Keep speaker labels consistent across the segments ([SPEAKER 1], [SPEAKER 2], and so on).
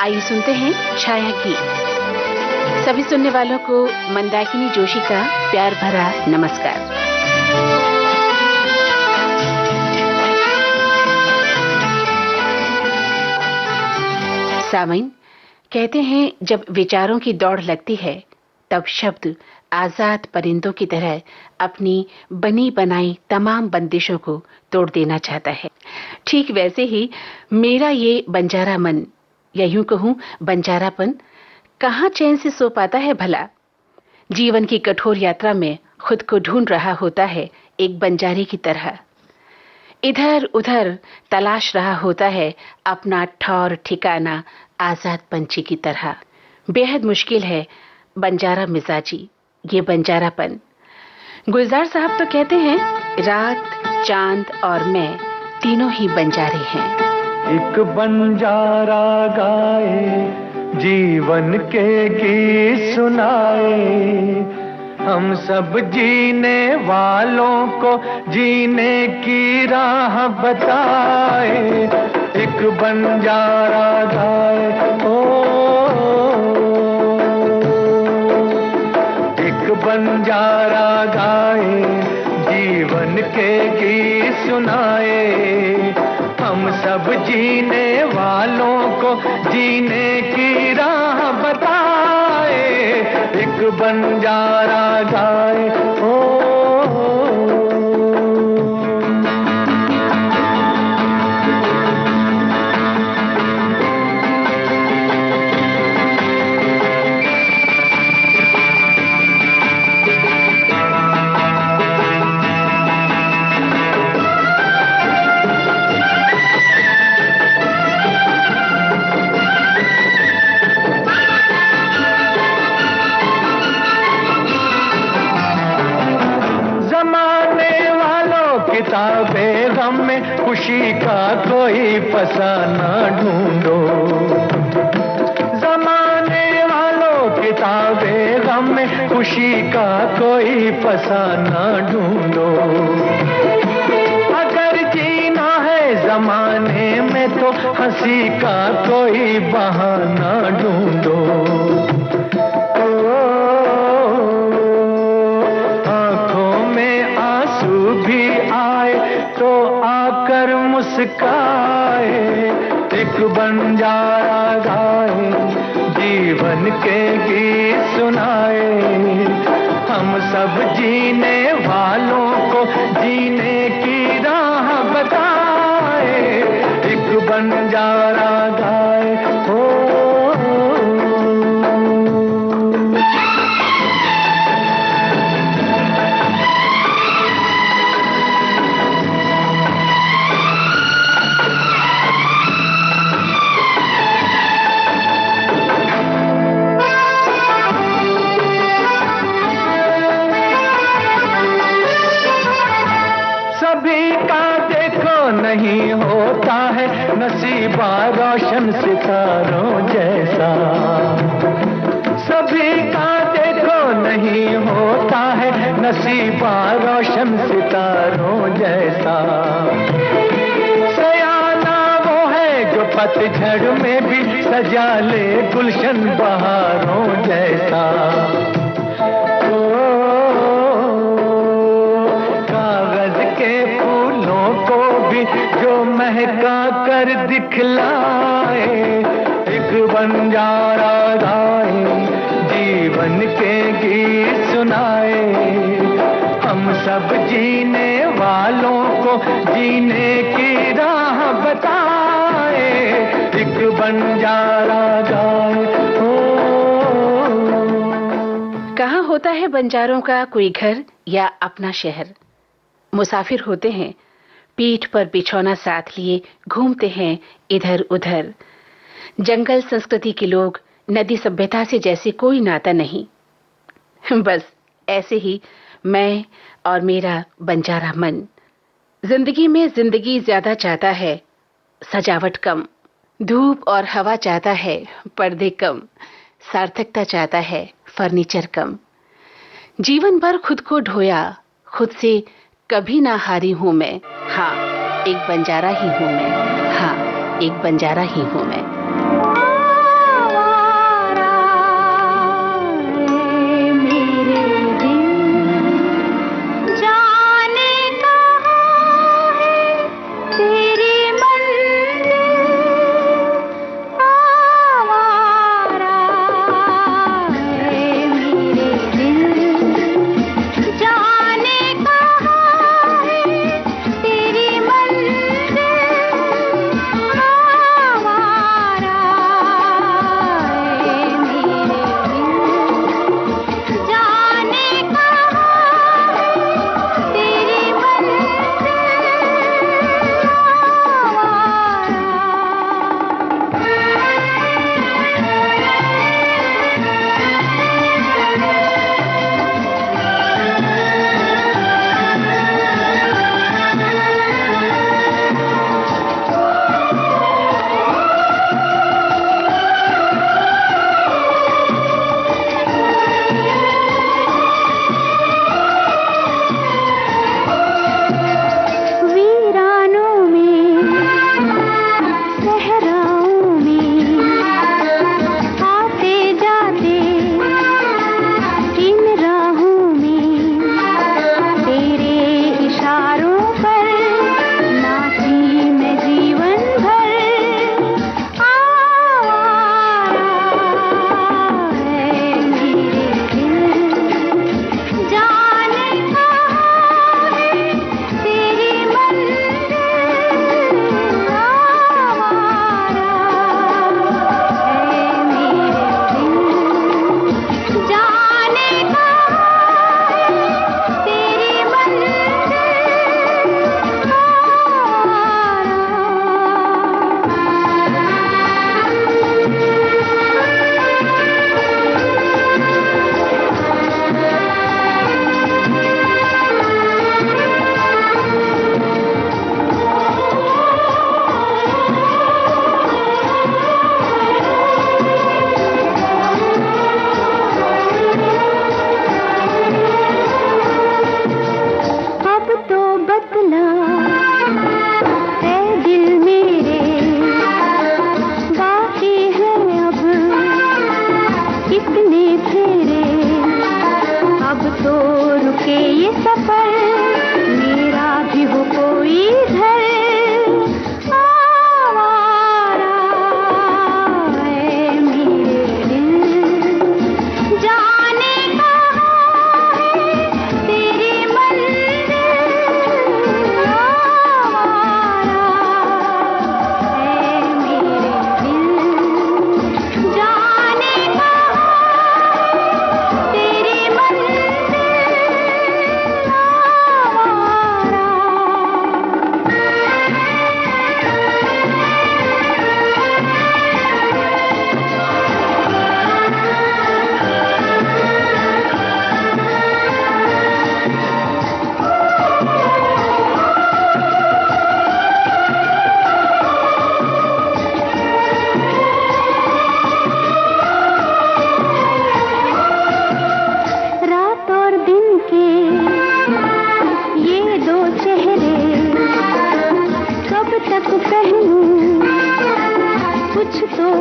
[SPEAKER 1] आइए सुनते हैं छाया गीत। सभी सुनने वालों को मंदाकिनी जोशी का प्यार भरा नमस्कार। सामईन, कहते हैं जब विचारों की दौड़ लगती है तब शब्द आजाद परिंदों की तरह अपनी बनी बनाई तमाम बंदिशों को तोड़ देना चाहता है। ठीक वैसे ही मेरा ये बंजारा मन, या यूं कहूं बंजारापन, कहां चैन से सो पाता है भला। जीवन की कठोर यात्रा में खुद को ढूंढ रहा होता है एक बंजारे की तरह। इधर उधर तलाश रहा होता है अपना ठौर ठिकाना आजाद पंछी की तरह। बेहद मुश्किल है बंजारा मिजाजी, ये बंजारापन। गुलजार साहब तो कहते हैं रात, चांद और मैं तीनों ही बंजारे हैं।
[SPEAKER 2] एक बंजारा गाए, जीवन के गीत सुनाए, हम सब जीने वालों को जीने की राह बताए। एक बंजारा गाए, एक बंजारा गाए, जीवन के गीत सुनाए, हम सब जीने वालों को जीने की राह बताए। एक बंजारा गाए, किताबें गम में खुशी का कोई फसाना ढूंढो। जमाने वालों किताबें गम में खुशी का कोई फसाना ढूंढो। अगर जीना है जमाने में तो हंसी का कोई बहाना ढूंढो। तो आकर मुस्काए, एक बंजारा गाए, जीवन के गीत सुनाए, हम सब जीने वालों को जीने की राह बताए। एक बंजारा गाए, नहीं होता है नसीबा रोशन सितारों जैसा। सभी का देखो नहीं होता है नसीबा रोशन सितारों जैसा। सयाना वो है जो पतझड़ में भी सजा ले गुलशन बहारों जैसा। कागज के फूलों को भी जो महका कर दिखलाए, एक बंजारा गाए, जीवन के गीत सुनाए, हम सब जीने वालों को जीने की राह बताए। एक बंजारा गाए।
[SPEAKER 1] कहाँ होता है बंजारों का कोई घर या अपना शहर। मुसाफिर होते हैं, पीठ पर बिछौना साथ लिए घूमते हैं इधर उधर। जंगल संस्कृति के लोग, नदी सभ्यता से जैसे कोई नाता नहीं। बस ऐसे ही मैं और मेरा बंजारा मन। जिंदगी में जिंदगी ज्यादा चाहता है, सजावट कम। धूप और हवा चाहता है, पर्दे कम। सार्थकता चाहता है, फर्नीचर कम। जीवन भर खुद को ढोया, खुद से कभी ना हारी हूं मैं। हाँ, एक बंजारा ही हूं मैं। हाँ, एक बंजारा ही हूं मैं।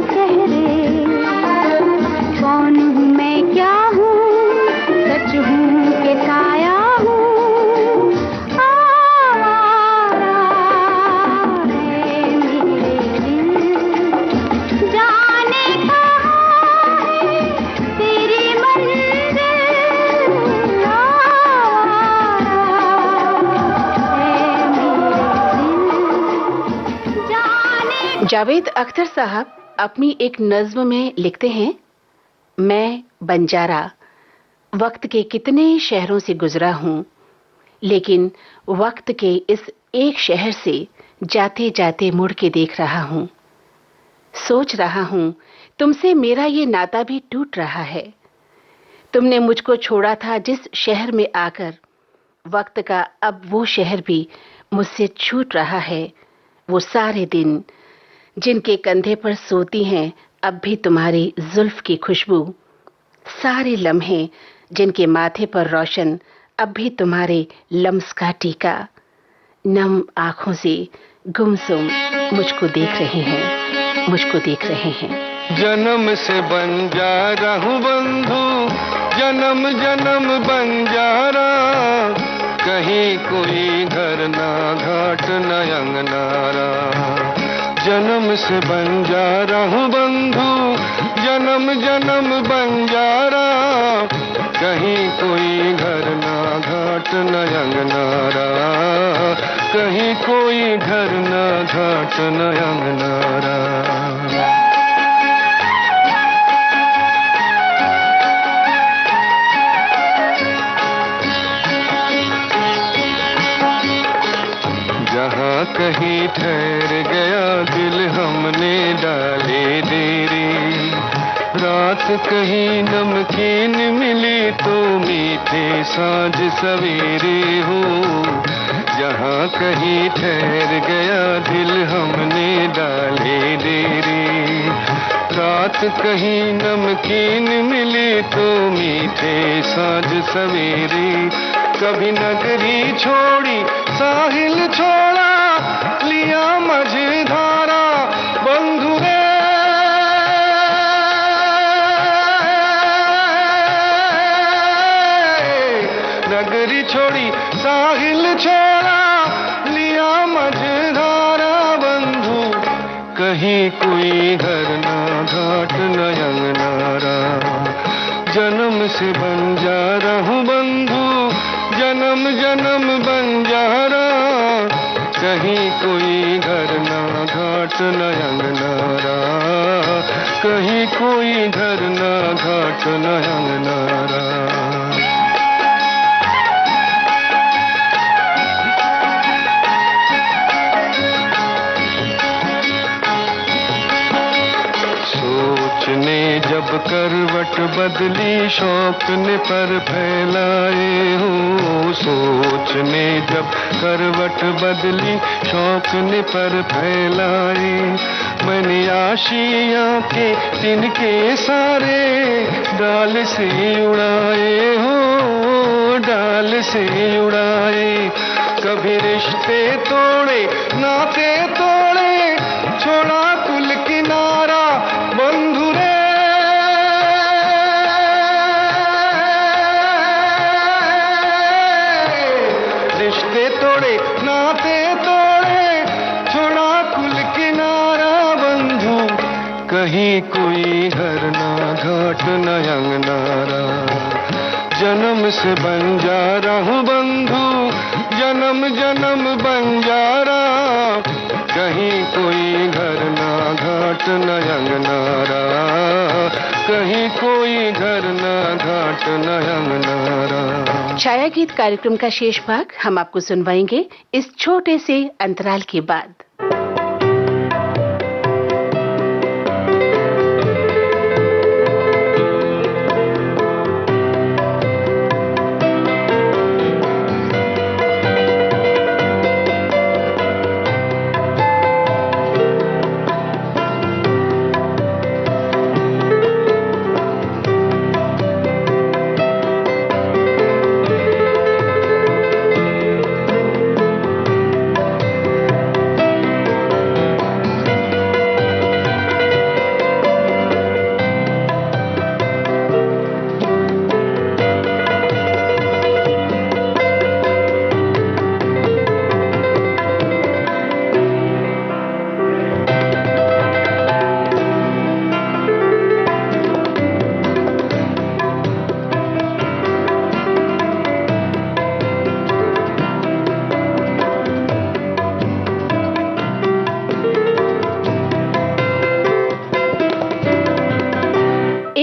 [SPEAKER 3] चेहरे, कौन हूँ मैं क्या हूँ, सच हूँ कि साया हूँ, आवारा है मेरे दिल, जाने कहाँ है तेरी मंजिल, आवारा है मेरे दिल, जाने।
[SPEAKER 1] जावेद अख्तर साहब अपनी एक नज्म में लिखते हैं, मैं बंजारा वक्त के कितने शहरों से गुजरा हूँ, लेकिन वक्त के इस एक शहर से जाते जाते मुड़ के देख रहा हूँ। सोच रहा हूँ तुमसे मेरा ये नाता भी टूट रहा है। तुमने मुझको छोड़ा था जिस शहर में आकर, वक्त का अब वो शहर भी मुझसे छूट रहा है। वो सारे दिन जिनके कंधे पर सोती हैं अब भी तुम्हारी जुल्फ की खुशबू, सारे लम्हे जिनके माथे पर रोशन अब भी तुम्हारे लम्स का टीका, नम आंखों से गुमसुम मुझको देख रहे हैं, मुझको देख रहे हैं।
[SPEAKER 2] जन्म से बंजारा हूँ बंधु, जन्म जन्म बंजारा, कहीं कोई घर ना घाट न अंगनारा। जन्म से बंजारा हूँ बंधु, जन्म जन्म बंजारा, कहीं कोई घर ना घाट न अंगनारा, कहीं कोई घर ना घाट न अंगनारा। जहाँ कहीं ठहर गया दिल हमने डाले डेरे, रात कहीं नमकीन मिली तो मीठे साँझ सवेरे हो। जहाँ कहीं ठहर गया दिल हमने डाले डेरे, रात कहीं नमकीन मिली तो मीठे साँझ सवेरे। कभी नगरी छोड़ी साहिल छोड़ा, लिया मझधारा बंधु रे। नगरी छोड़ी साहिल छोड़ा, लिया मझधारा बंधु, कहीं कोई घर ना घाट न अंगनारा। जन्म से बंजारा हूँ बंधु, जन्म जन्म बंजारा, कहीं कोई घर ना घाट न अंगनारा, कहीं कोई घर ना घाट न अंगनारा। सोचने जब करवट बदली शौक ने पर फैलाए हो, सोचने जब करवट बदली शौक ने पर फैलाए। मैंने आशियाँ के तिनके सारे डाल से उड़ाए हो, डाल से उड़ाए। कभी रिश्ते तोड़े नाते तोड़े, छोड़ा कुल किनारा बंधु रे। रिश्ते तोड़े नाते तोड़े, छोड़ा कुल किनारा बंधु, कहीं कोई घर ना घाट न अंगनारा। जन्म से बंजारा हूँ बंधु, जन्म जन्म बंजारा, कहीं कोई घर ना घाट न अंगनारा, कहीं कोई घर ना घाट न अंगनारा।
[SPEAKER 1] छाया गीत कार्यक्रम का शेष भाग हम आपको सुनवाएंगे इस छोटे से अंतराल के बाद।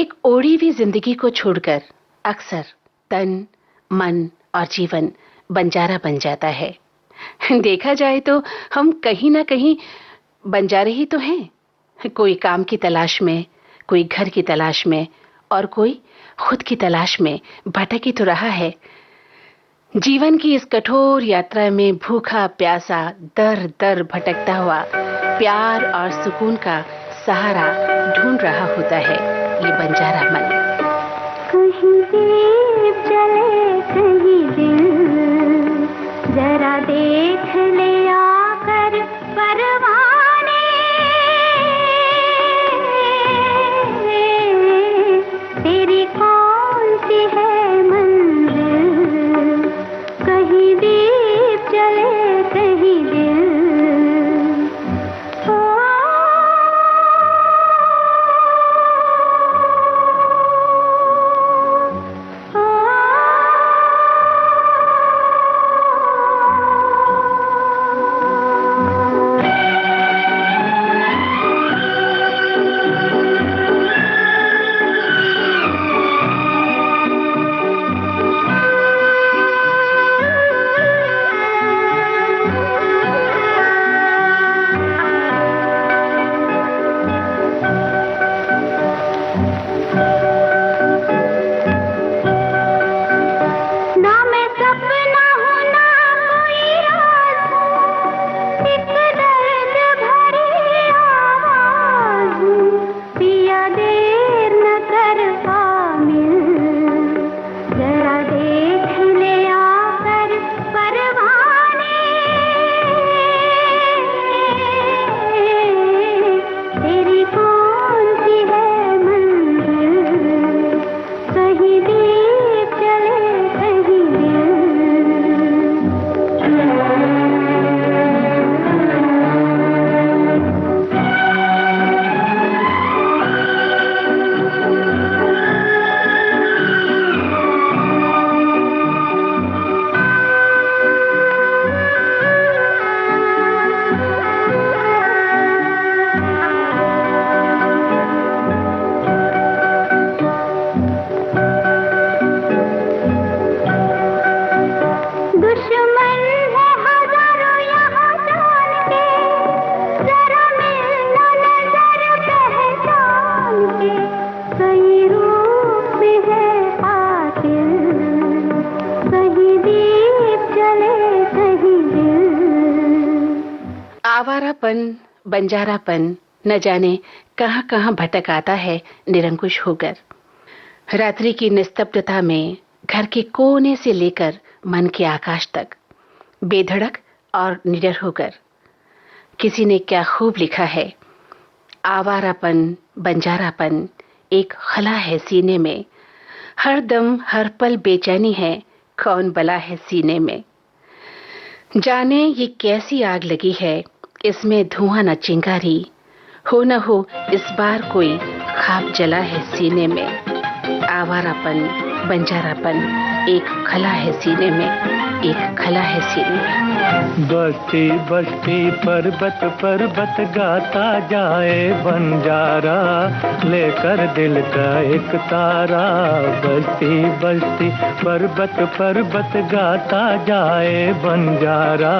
[SPEAKER 1] एक ओढ़ी हुई जिंदगी को छोड़कर अक्सर तन, मन और जीवन बंजारा बन जाता है। देखा जाए तो हम कहीं ना कहीं बंजारे ही तो हैं, कोई काम की तलाश में, कोई घर की तलाश में और कोई खुद की तलाश में भटक ही तो रहा है। जीवन की इस कठोर यात्रा में भूखा प्यासा दर दर भटकता हुआ प्यार और सुकून का सहारा ढूंढ रहा होता है ये बंजारा मन।
[SPEAKER 3] कहीं दीप जले कहीं दिल, जरा देख ले आकर परवाने, तेरी कौन सी है मंजिल, कहीं दीप जले कहीं दिल।
[SPEAKER 1] आवारापन, बंजारापन न जाने कहां कहां भटक आता है निरंकुश होकर। रात्रि की निस्तब्धता में घर के कोने से लेकर मन के आकाश तक बेधड़क और निडर होकर। किसी ने क्या खूब लिखा है, आवारापन बंजारापन एक खला है सीने में, हर दम हर पल बेचैनी है, कौन बला है सीने में। जाने ये कैसी आग लगी है, इसमें धुआं न चिंगारी, हो न हो इस बार कोई खाब जला है सीने में। आवारापन बंजारापन एक खला है सीने में, एक खला है सीने में।
[SPEAKER 2] बस्ती बस्ती पर्वत पर्वत गाता जाए बंजारा, लेकर दिल का एक तारा। बस्ती बस्ती पर्वत पर्वत गाता जाए बंजारा,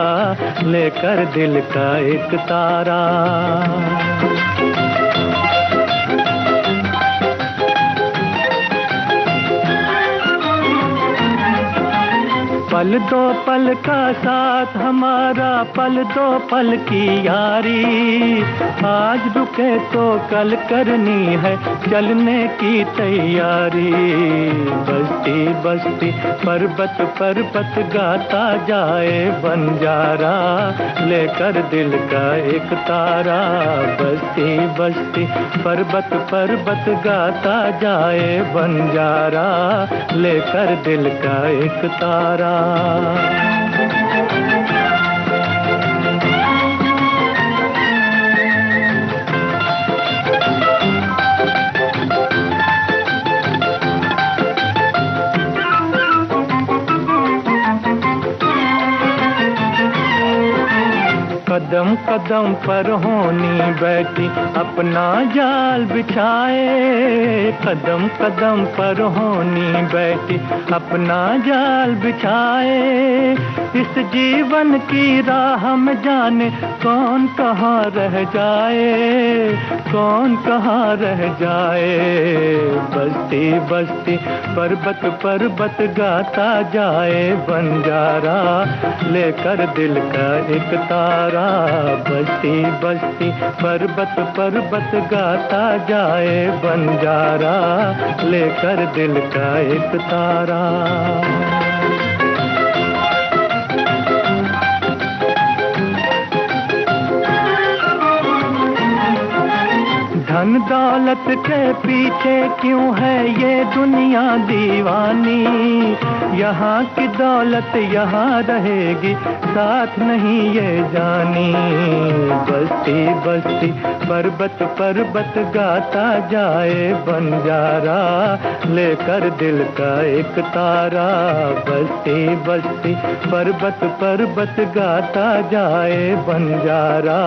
[SPEAKER 2] लेकर दिल का एक तारा। पल दो पल का साथ हमारा, पल दो पल की यारी, आज रुके तो कल करनी है चलने की तैयारी। बस्ती बस्ती पर्वत पर्वत गाता जाए बंजारा, लेकर दिल का एक तारा। बस्ती बस्ती पर्वत पर्वत गाता जाए बंजारा, लेकर दिल का एक तारा। कदम कदम पर होनी बैठी अपना जाल बिछाए, कदम कदम पर होनी बैठी अपना जाल बिछाए। इस जीवन की राह में जाने कौन कहाँ रह जाए, कौन कहाँ रह जाए। बस्ती बस्ती पर्वत पर्वत गाता जाए बंजारा, लेकर दिल का एक तारा। बस्ती बस्ती पर्वत पर्वत गाता जाए बंजारा, लेकर दिल का एक तारा। धन दौलत के पीछे क्यों है ये दुनिया दीवानी, यहाँ की दौलत यहाँ रहेगी साथ नहीं ये जानी। बस्ती बस्ती पर्वत पर्वत गाता जाए बंजारा, लेकर दिल का एक तारा। बस्ती बस्ती पर्वत पर्वत गाता जाए बंजारा,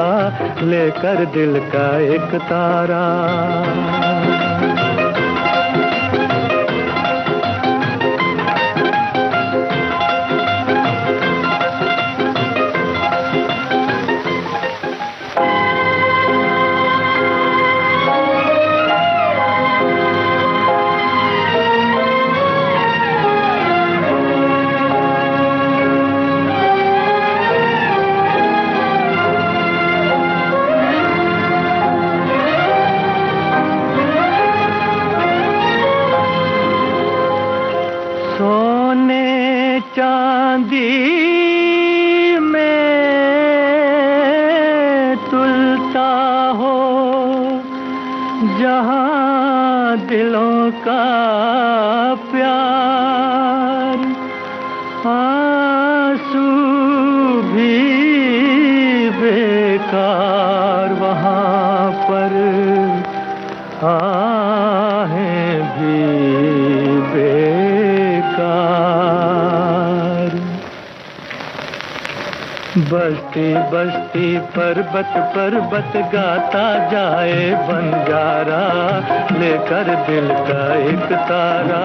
[SPEAKER 2] लेकर दिल का एक तारा। सोने चांदी में तुलता हो जहां दिलों का प्यार, आंसू भी बेकार वहां पर, आहें भी बस्ती बस्ती पर्वत पर्वत गाता जाए बंजारा, लेकर दिल का एक तारा।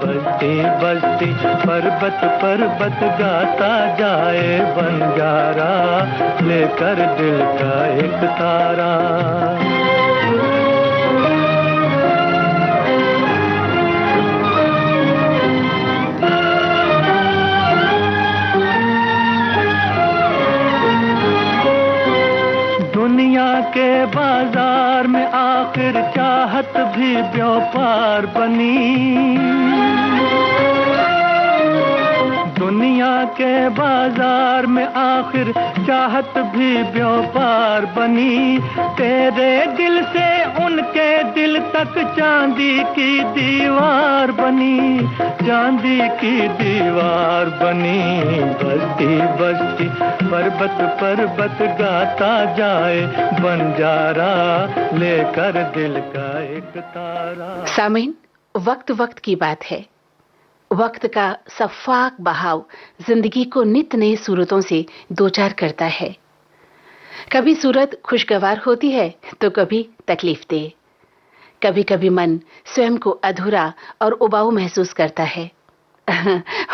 [SPEAKER 2] बस्ती बस्ती पर्वत पर्वत गाता जाए बंजारा, लेकर दिल का एक तारा। दुनिया के बाजार में आखिर चाहत भी व्यापार बनी, दुनिया के बाजार में आखिर चाहत भी व्यापार बनी। तेरे दिल से उनके दिल तक चांदी की दीवार बनी, चांदी की दीवार बनी। बस्ती बस्ती पर्वत पर्वत गाता जाए बंजारा, लेकर दिल का एक तारा।
[SPEAKER 1] सामीन, वक्त वक्त की बात है। वक्त का सफाक बहाव जिंदगी को नित नई सूरतों से दो चार करता है। कभी सूरत खुशगवार होती है तो कभी तकलीफ दे। कभी कभी मन स्वयं को अधूरा और उबाऊ महसूस करता है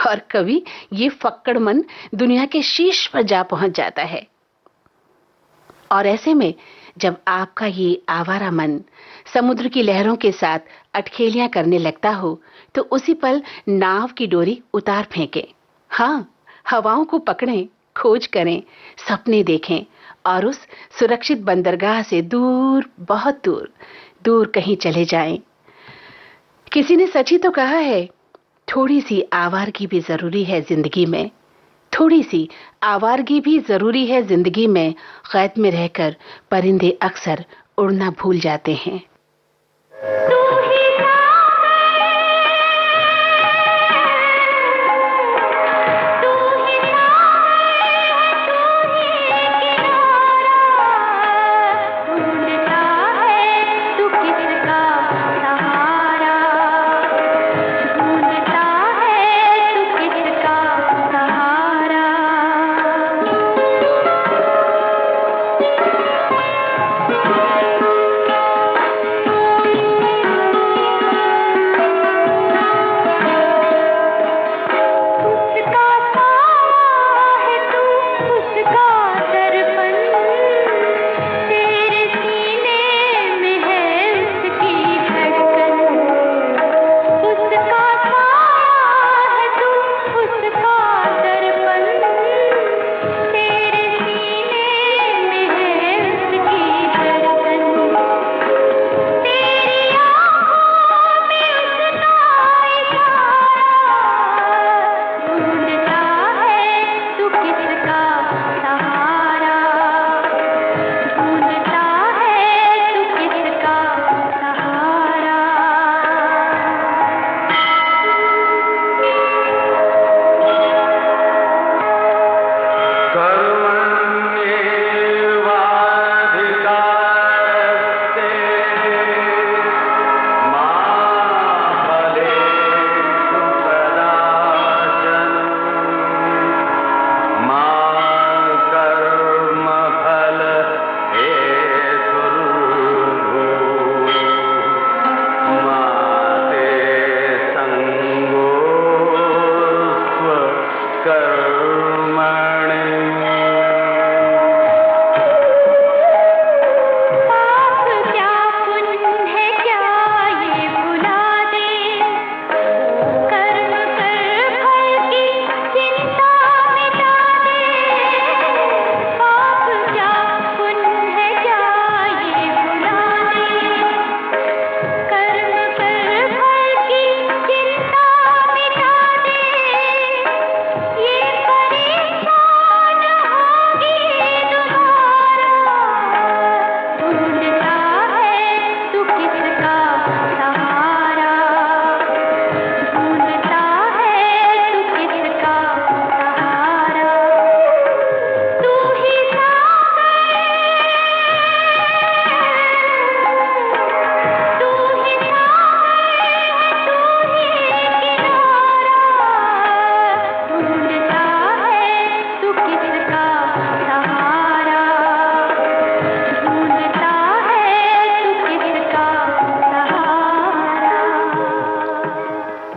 [SPEAKER 1] और कभी ये फक्कड़ मन दुनिया के शीर्ष पर जा पहुंच जाता है। और ऐसे में जब आपका ये आवारा मन समुद्र की लहरों के साथ अटखेलियां करने लगता हो, तो उसी पल नाव की डोरी उतार फेंके। हाँ, हवाओं को पकड़ें, खोज करें, सपने देखें और उस सुरक्षित बंदरगाह से दूर, बहुत दूर, दूर कहीं चले जाएं। किसी ने सच ही तो कहा है, थोड़ी सी आवारगी भी जरूरी है जिंदगी में, थोड़ी सी आवारगी भी जरूरी है जिंदगी में। कैद में रहकर परिंदे अक्सर उड़ना भूल जाते हैं।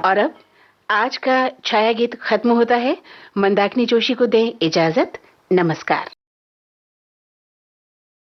[SPEAKER 1] और अब आज का छाया गीत खत्म होता है। मंदाकिनी जोशी को दें इजाजत। नमस्कार।